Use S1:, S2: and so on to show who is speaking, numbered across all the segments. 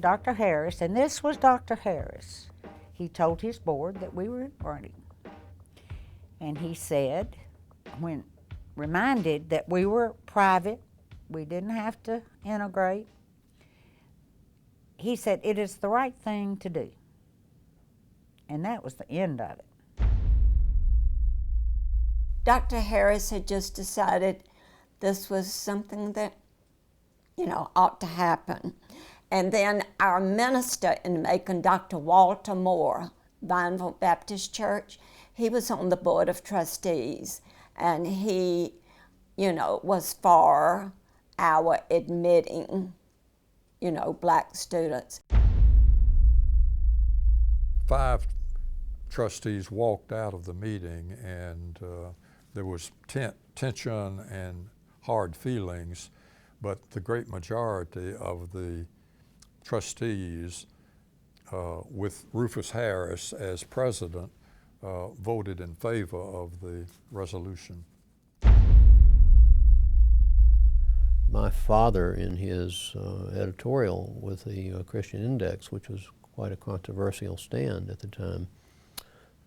S1: Dr. Harris, and this was Dr. Harris. He told his board that we were running. And he said, when reminded that we were private, we didn't have to integrate, he said, it is the right thing to do. And that was the end of it.
S2: Dr. Harris had just decided this was something that, ought to happen. And then our minister in Macon, Dr. Walter Moore, Vineville Baptist Church, he was on the Board of Trustees, and he, was for our admitting, black students.
S3: 5 trustees walked out of the meeting, and there was tension and hard feelings, but the great majority of the trustees, with Rufus Harris as president, voted in favor of the resolution.
S4: My father, in his editorial with the Christian Index, which was quite a controversial stand at the time,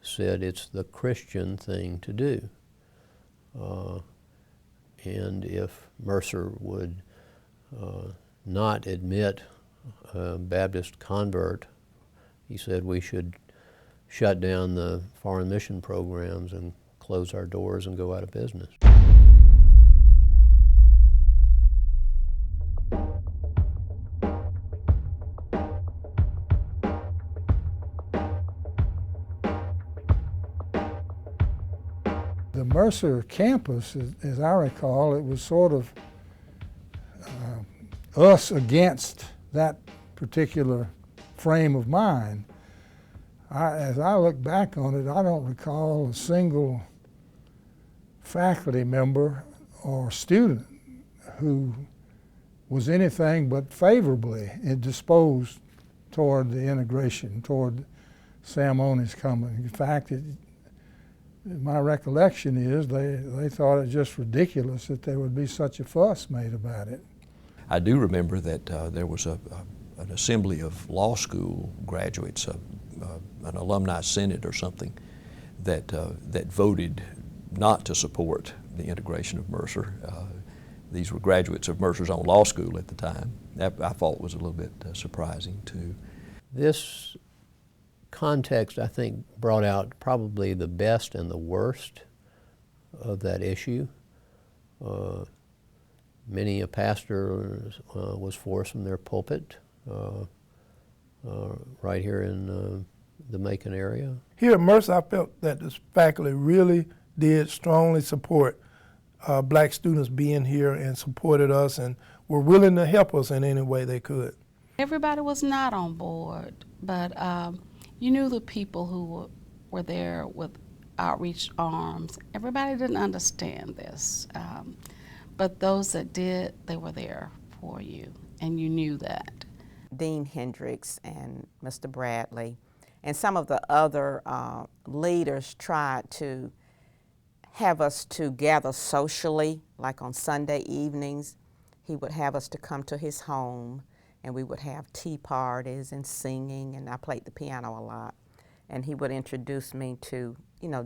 S4: said it's the Christian thing to do. And if Mercer would not admit a Baptist convert, he said we should shut down the foreign mission programs and close our doors and go out of business.
S5: The Mercer campus, as I recall, it was sort of us against that particular frame of mind. As I look back on it, I don't recall a single faculty member or student who was anything but favorably disposed toward the integration, toward Sam Oney's coming. In fact, my recollection is they thought it just ridiculous that there would be such a fuss made about it.
S6: I do remember that there was an assembly of law school graduates, an alumni senate or something, that voted not to support the integration of Mercer. These were graduates of Mercer's own law school at the time. That I thought was a little bit surprising too.
S4: This context, I think, brought out probably the best and the worst of that issue. Many a pastor was forced from their pulpit right here in the Macon area.
S7: Here at Mercer, I felt that the faculty really did strongly support black students being here and supported us and were willing to help us in any way they could.
S8: Everybody was not on board, but you knew the people who were there with outreach arms. Everybody didn't understand this, but those that did, they were there for you, and you knew that.
S9: Dean Hendricks and Mr. Bradley and some of the other leaders tried to have us to gather socially, like on Sunday evenings. He would have us to come to his home, and we would have tea parties and singing, and I played the piano a lot. And he would introduce me to,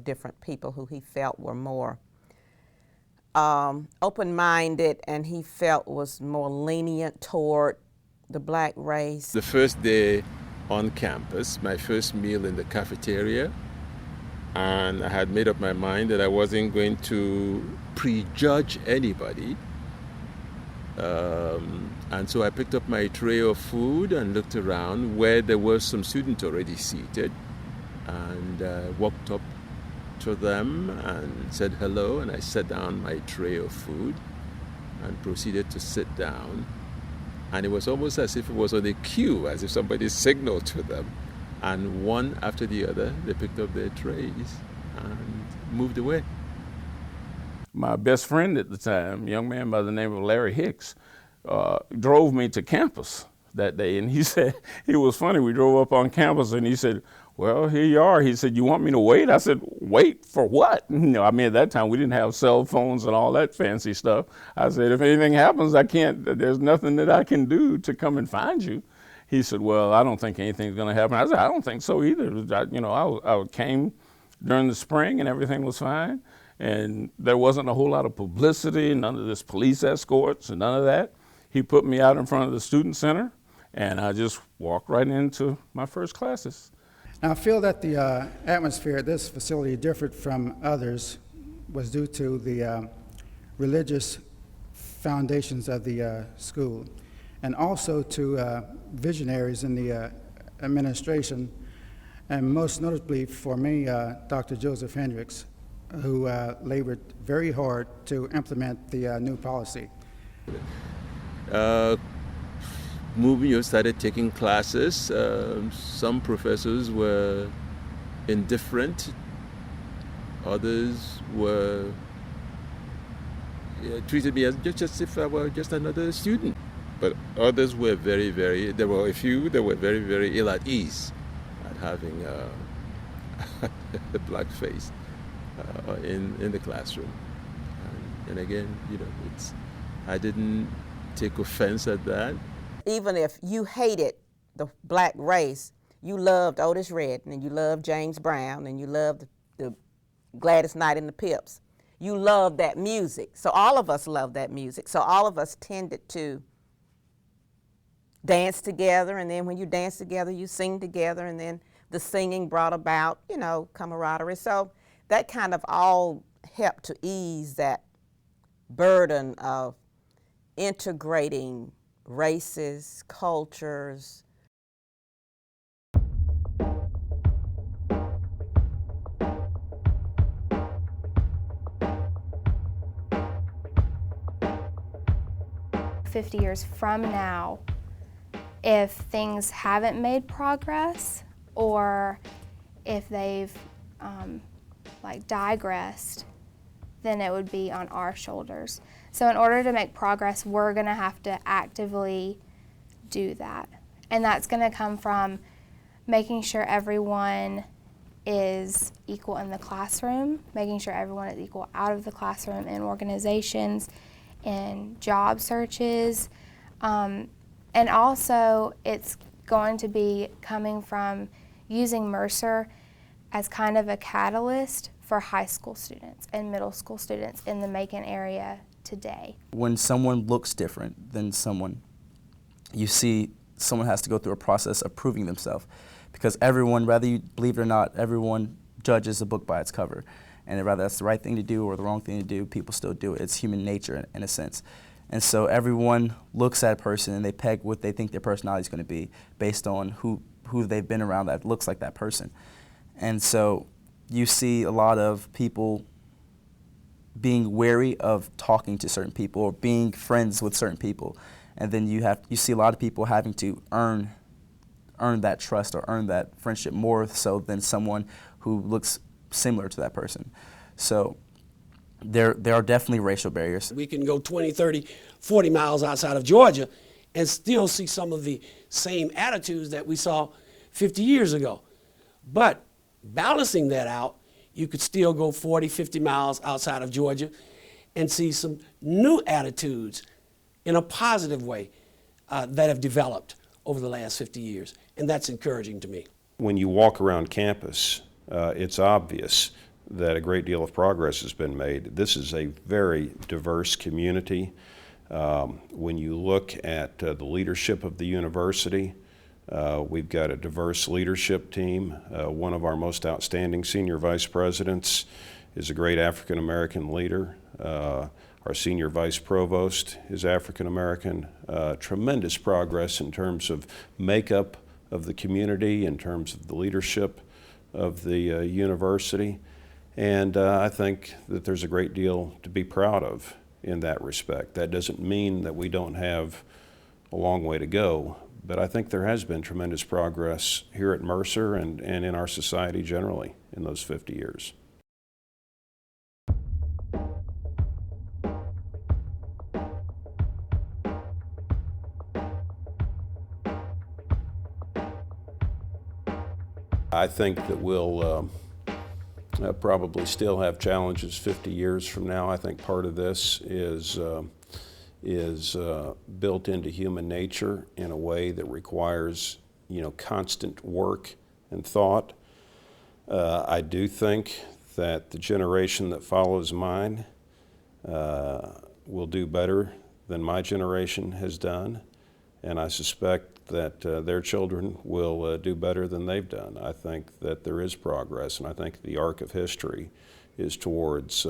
S9: different people who he felt were more open-minded and he felt was more lenient toward the black race.
S10: The first day on campus, my first meal in the cafeteria, and I had made up my mind that I wasn't going to prejudge anybody. And so I picked up my tray of food and looked around where there were some students already seated, and walked up to them and said hello, and I set down my tray of food and proceeded to sit down. And it was almost as if it was on a cue, as if somebody signaled to them. And one after the other, they picked up their trays and moved away.
S11: My best friend at the time, a young man by the name of Larry Hicks, drove me to campus that day. And he said, it was funny, we drove up on campus and he said, well, here you are. He said, you want me to wait? I said, wait for what? At that time we didn't have cell phones and all that fancy stuff. I said, if anything happens, there's nothing that I can do to come and find you. he said, well, I don't think anything's going to happen. I said, I don't think so either. I came during the spring and everything was fine. And there wasn't a whole lot of publicity, none of this police escorts and none of that. He put me out in front of the student center and I just walked right into my first classes.
S12: Now, I feel that the atmosphere at this facility differed from others was due to the religious foundations of the school, and also to visionaries in the administration, and most notably for me, Dr. Joseph Hendricks, who labored very hard to implement the new policy.
S10: Moving, started taking classes. Some professors were indifferent. Others were treated me as just if I were just another student. But others were there were a few that were very ill at ease at having a black face in the classroom. And again, I didn't take offense at that.
S9: Even if you hated the black race, you loved Otis Redding and you loved James Brown and you loved the Gladys Knight and the Pips. You loved that music. So all of us loved that music. So all of us tended to dance together, and then when you dance together, you sing together, and then the singing brought about, camaraderie. So that kind of all helped to ease that burden of integrating races, cultures.
S13: "50 years from now, if things haven't made progress or if they've digressed, then it would be on our shoulders. So in order to make progress, we're going to have to actively do that. And that's going to come from making sure everyone is equal in the classroom, making sure everyone is equal out of the classroom in organizations, in job searches, and also it's going to be coming from using Mercer as kind of a catalyst for high school students and middle school students in the Macon area today.
S14: When someone looks different than someone, you see someone has to go through a process of proving themselves, because everyone, whether you believe it or not, everyone judges a book by its cover. And whether that's the right thing to do or the wrong thing to do, people still do it. It's human nature in a sense. And so everyone looks at a person and they peg what they think their personality is going to be based on who they've been around that looks like that person. And so you see a lot of people being wary of talking to certain people or being friends with certain people. And then you see a lot of people having to earn that trust or earn that friendship more so than someone who looks similar to that person. So there are definitely racial barriers.
S15: We can go 20, 30, 40 miles outside of Georgia and still see some of the same attitudes that we saw 50 years ago. But balancing that out, you could still go 40, 50 miles outside of Georgia and see some new attitudes in a positive way that have developed over the last 50 years. And that's encouraging to me.
S16: When you walk around campus, it's obvious that a great deal of progress has been made. This is a very diverse community. When you look at the leadership of the university, we've got a diverse leadership team. One of our most outstanding senior vice presidents is a great African American leader. Our senior vice provost is African American. Tremendous progress in terms of makeup of the community, in terms of the leadership of the university. And I think that there's a great deal to be proud of in that respect. That doesn't mean that we don't have a long way to go, but I think there has been tremendous progress here at Mercer and in our society generally in those 50 years. I think that we'll probably still have challenges 50 years from now. I think part of this is is built into human nature in a way that requires, constant work and thought. I do think that the generation that follows mine will do better than my generation has done, and I suspect that their children will do better than they've done. I think that there is progress, and I think the arc of history is towards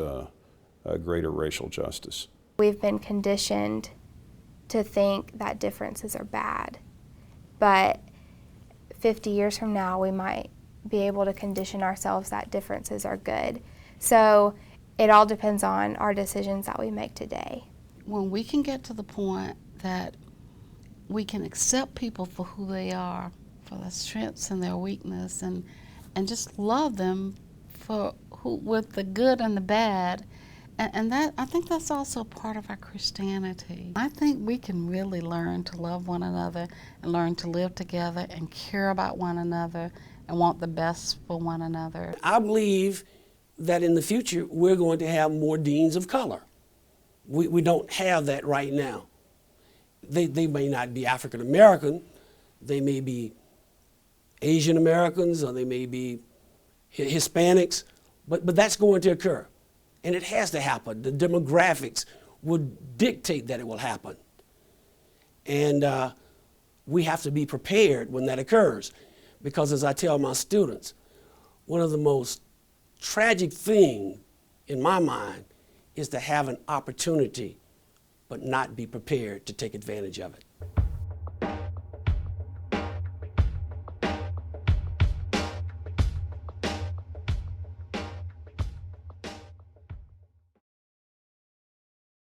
S16: greater racial justice.
S13: We've been conditioned to think that differences are bad, but 50 years from now we might be able to condition ourselves that differences are good. So it all depends on our decisions that we make today.
S8: When we can get to the point that we can accept people for who they are, for their strengths and their weakness, and just love them for with the good and the bad, and that, I think that's also part of our Christianity. I think we can really learn to love one another and learn to live together and care about one another and want the best for one another.
S15: I believe that in the future we're going to have more deans of color. We don't have that right now. They may not be African American, they may be Asian Americans, or they may be Hispanics, but that's going to occur. And it has to happen. The demographics would dictate that it will happen. And we have to be prepared when that occurs. Because as I tell my students, one of the most tragic things in my mind is to have an opportunity but not be prepared to take advantage of it.